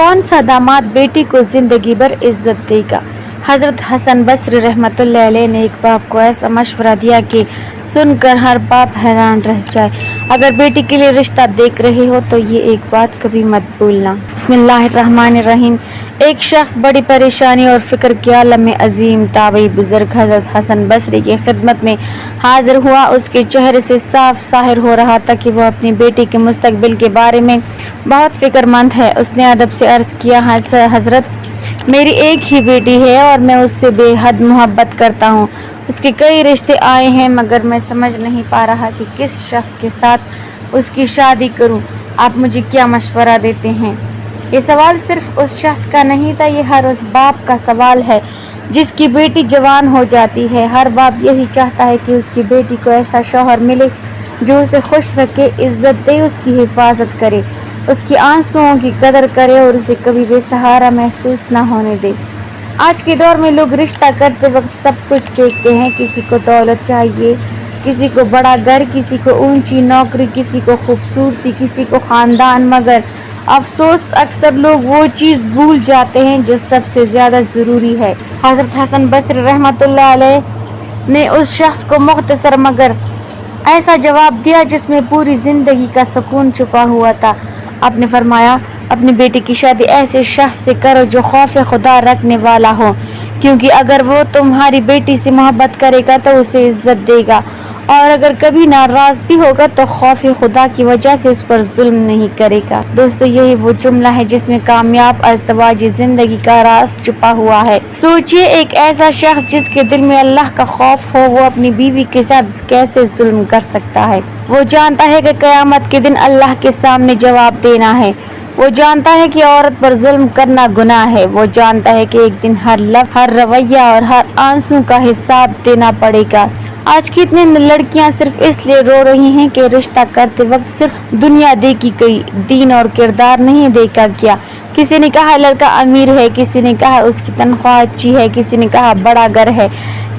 कौन सा दामाद बेटी को जिंदगी भर इज्जत देगा। हज़रत हसन बसरी रहमतुल्लाह अलैह ने एक बाप को ऐसा मशवरा दिया कि सुनकर हर बाप हैरान रह जाए। अगर बेटी के लिए रिश्ता देख रहे हो तो ये एक बात कभी मत भूलना। बिस्मिल्लाहिर्रहमानिर्रहीम। एक शख्स बड़ी परेशानी और फिक्र के आलम में अजीम ताबई बुजुर्ग हज़रत हसन बसरी की खिदमत में हाजिर हुआ। उसके चेहरे से साफ ज़ाहिर हो रहा था कि वह अपनी बेटी के मुस्तकबिल के बारे में बहुत फिक्रमंद है। उसने अदब से अर्ज़ किया, हज़रत, मेरी एक ही बेटी है और मैं उससे बेहद मोहब्बत करता हूँ। उसके कई रिश्ते आए हैं मगर मैं समझ नहीं पा रहा कि किस शख्स के साथ उसकी शादी करूँ। आप मुझे क्या मशवरा देते हैं। ये सवाल सिर्फ उस शख्स का नहीं था, ये हर उस बाप का सवाल है जिसकी बेटी जवान हो जाती है। हर बाप यही चाहता है कि उसकी बेटी को ऐसा शौहर मिले जो उसे खुश रखे, इज्जत दे, उसकी हिफाजत करे, उसकी आंसुओं की कदर करे और उसे कभी बेसहारा महसूस ना होने दे। आज के दौर में लोग रिश्ता करते वक्त सब कुछ देखते हैं। किसी को दौलत चाहिए, किसी को बड़ा घर, किसी को ऊंची नौकरी, किसी को खूबसूरती, किसी को ख़ानदान। मगर अफसोस अक्सर लोग वो चीज़ भूल जाते हैं जो सबसे ज़्यादा ज़रूरी है। हज़रत हसन बसरी रहमतुल्लाह अलैह ने उस शख्स को मुख्तसर मगर ऐसा जवाब दिया जिसमें पूरी ज़िंदगी का सुकून छुपा हुआ था। आपने फरमाया, अपनी बेटी की शादी ऐसे शख्स से करो जो खौफ खुदा रखने वाला हो, क्योंकि अगर वो तुम्हारी बेटी से मोहब्बत करेगा तो उसे इज्जत देगा और अगर कभी नाराज भी होगा तो खौफ खुदा की वजह से उस पर जुल्म नहीं करेगा। दोस्तों, यही वो जुमला है जिसमें कामयाब अज़दवाजी जिंदगी का राज छुपा हुआ है। सोचिए, एक ऐसा शख्स जिसके दिल में अल्लाह का खौफ हो, वो अपनी बीवी के साथ कैसे जुल्म कर सकता है। वो जानता है कि क़यामत के दिन अल्लाह के सामने जवाब देना है। वो जानता है कि औरत पर जुल्म करना गुनाह है। वो जानता है कि एक दिन हर लफ्ज़, हर रवैया और हर आंसू का हिसाब देना पड़ेगा। आज की इतनी लड़कियां सिर्फ इसलिए रो रही हैं कि रिश्ता करते वक्त सिर्फ दुनिया देखी गई, दीन और किरदार नहीं देखा गया। किसी ने कहा लड़का अमीर है, किसी ने कहा उसकी तनख्वाह अच्छी है, किसी ने कहा बड़ा घर है,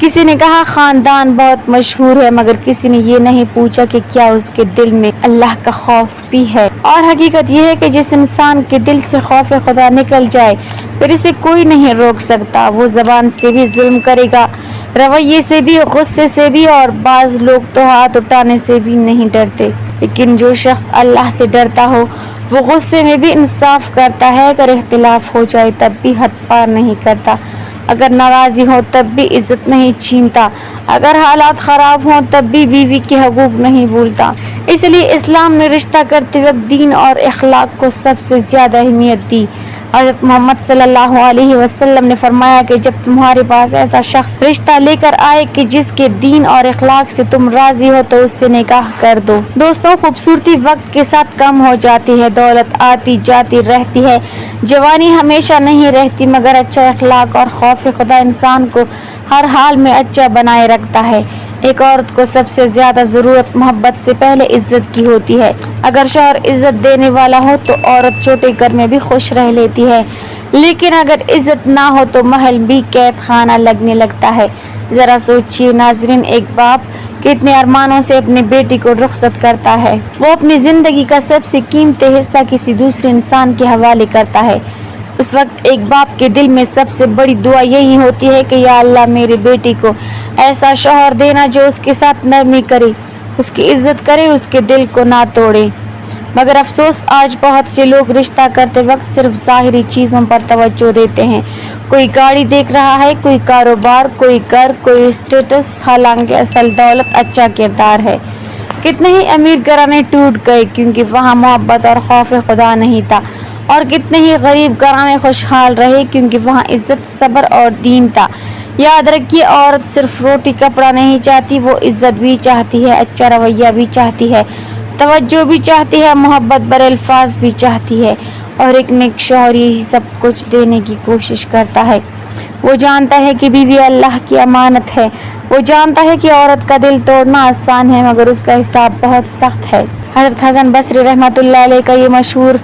किसी ने कहा खानदान बहुत मशहूर है, मगर किसी ने ये नहीं पूछा कि क्या उसके दिल में अल्लाह का खौफ भी है। और हकीकत यह है कि जिस इंसान के दिल से खौफ खुदा निकल जाए फिर इसे कोई नहीं रोक सकता। वो ज़बान से भी जुल्म करेगा, रवैये से भी, गुस्से से भी, और बाज़ लोग तो हाथ उठाने से भी नहीं डरते। लेकिन जो शख्स अल्लाह से डरता हो वो गुस्से में भी इंसाफ करता है। अगर इख्तिलाफ हो जाए तब भी हद पार नहीं करता, अगर नाराज़ी हो तब भी इज्जत नहीं छीनता, अगर हालात ख़राब हों तब भी बीवी के हकूक़ नहीं भूलता। इसलिए इस्लाम ने रिश्ता करते वक्त दीन और अखलाक को सबसे ज़्यादा अहमियत दी। हज़रत मोहम्मद सल्लल्लाहु अलैहि वसल्लम ने फरमाया कि जब तुम्हारे पास ऐसा शख्स रिश्ता लेकर आए कि जिसके दीन और अखलाक से तुम राज़ी हो तो उससे निकाह कर दो। दोस्तों, खूबसूरती वक्त के साथ कम हो जाती है, दौलत आती जाती रहती है, जवानी हमेशा नहीं रहती, मगर अच्छा अखलाक और खौफ खुदा इंसान को हर हाल में अच्छा बनाए रखता है। एक औरत को सबसे ज़्यादा ज़रूरत मोहब्बत से पहले इज्जत की होती है। अगर शौहर इज्जत देने वाला हो तो औरत छोटे घर में भी खुश रह लेती है, लेकिन अगर इज्जत ना हो तो महल भी कैद खाना लगने लगता है। ज़रा सोचिए नाज़रीन, एक बाप कितने अरमानों से अपनी बेटी को रुखसत करता है। वो अपनी ज़िंदगी का सबसे कीमती हिस्सा किसी दूसरे इंसान के हवाले करता है। उस वक्त एक बाप के दिल में सबसे बड़ी दुआ यही होती है कि या अल्लाह, मेरी बेटी को ऐसा शौहर देना जो उसके साथ नरमी करे, उसकी इज्जत करे, उसके दिल को ना तोड़े। मगर अफसोस, आज बहुत से लोग रिश्ता करते वक्त सिर्फ ज़ाहिरी चीज़ों पर तवज्जो देते हैं। कोई गाड़ी देख रहा है, कोई कारोबार, कोई घर, कोई स्टेटस, हालांकि असल दौलत अच्छा किरदार है। कितने ही अमीर घराने टूट गए क्योंकि वहाँ मोहब्बत और खौफ खुदा नहीं था, और कितने ही गरीब घराने खुशहाल रहे क्योंकि वहाँ इज्जत, सब्र और दीन था। याद रखिए, औरत सिर्फ रोटी कपड़ा नहीं चाहती, वो इज्जत भी चाहती है, अच्छा रवैया भी चाहती है, तवज्जो भी चाहती है, मोहब्बत भरे अल्फाज भी चाहती है, और एक नेक शौहर यही सब कुछ देने की कोशिश करता है। वो जानता है कि बीवी अल्लाह की अमानत है। वो जानता है कि औरत का दिल तोड़ना आसान है मगर उसका हिसाब बहुत सख्त है। हज़रत हसन बसरी रहमतुल्लाह अलैह का ये मशहूर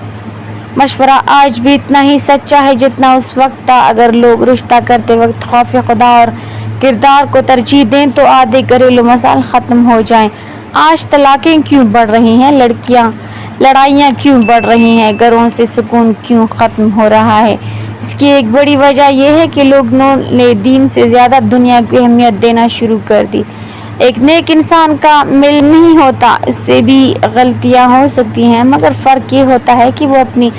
मशवरा आज भी इतना ही सच्चा है जितना उस वक्त था। अगर लोग रिश्ता करते वक्त खौफ खुदा और किरदार को तरजीह दें तो आधे घरेलू मसाइल ख़त्म हो जाएं। आज तलाक़ें क्यों बढ़ रही हैं? लड़कियां लड़ाइयाँ क्यों बढ़ रही हैं, घरों से सुकून क्यों ख़त्म हो रहा है। इसकी एक बड़ी वजह यह है कि लोगों ने दीन से ज़्यादा दुनिया को अहमियत देना शुरू कर दी। एक नेक इंसान का मिल नहीं होता, इससे भी गलतियां हो सकती हैं, मगर फ़र्क ये होता है कि वो अपनी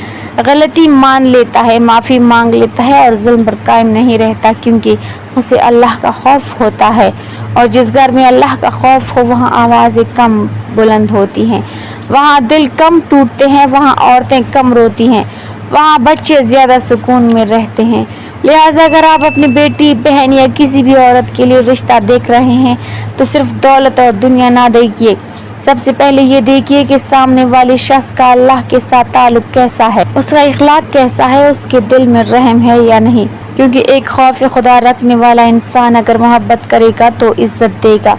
गलती मान लेता है, माफ़ी मांग लेता है और जुल्म पर कायम नहीं रहता, क्योंकि उसे अल्लाह का खौफ होता है। और जिस घर में अल्लाह का खौफ हो वहाँ आवाज़ें कम बुलंद होती हैं, वहाँ दिल कम टूटते हैं, वहाँ औरतें कम रोती हैं, वहाँ बच्चे ज़्यादा सुकून में रहते हैं। लिहाजा अगर आप अपनी बेटी, बहन या किसी भी औरत के लिए रिश्ता देख रहे हैं तो सिर्फ दौलत और दुनिया ना देखिए, सबसे पहले ये देखिए कि सामने वाले शख्स का अल्लाह के साथ ताल्लुक कैसा है, उसका इखलाक कैसा है, उसके दिल में रहम है या नहीं। क्योंकि एक खौफ खुदा रखने वाला इंसान अगर मोहब्बत करेगा तो इज्जत देगा,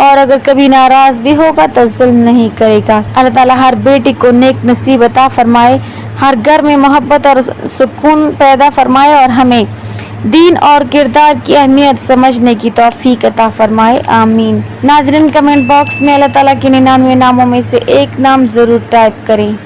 और अगर कभी नाराज भी होगा तो जुल्म नहीं करेगा। अल्लाह ताला हर बेटी को नेक नसीब अता फरमाए, हर घर में मोहब्बत और सुकून पैदा फरमाए और हमें दीन और किरदार की अहमियत समझने की तौफीक अता फरमाए, आमीन। नाज़रीन, कमेंट बॉक्स में अल्लाह ताला के 99 नामों में से एक नाम ज़रूर टाइप करें।